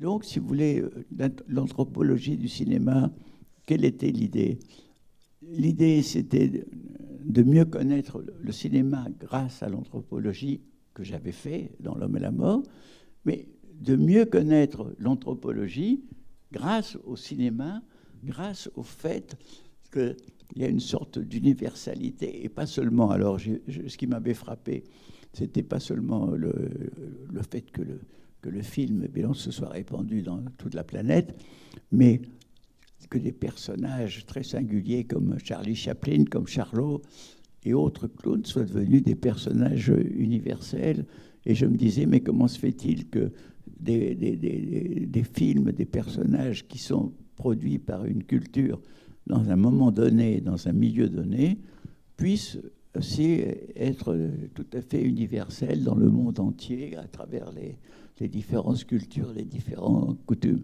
Donc, si vous voulez, l'anthropologie du cinéma, quelle était l'idée? L'idée, c'était de mieux connaître le cinéma grâce à l'anthropologie que j'avais fait dans L'Homme et la Mort, mais de mieux connaître l'anthropologie grâce au cinéma, grâce au fait qu'il y a une sorte d'universalité, et pas seulement, alors ce qui m'avait frappé, c'était pas seulement le fait que le film se soit répandu dans toute la planète, mais que des personnages très singuliers comme Charlie Chaplin, comme Charlot et autres clowns soient devenus des personnages universels. Et je me disais, mais comment se fait-il que des films, des personnages qui sont produits par une culture dans un moment donné, dans un milieu donné, puissent aussi être tout à fait universels dans le monde entier à travers les différentes cultures, les différentes coutumes.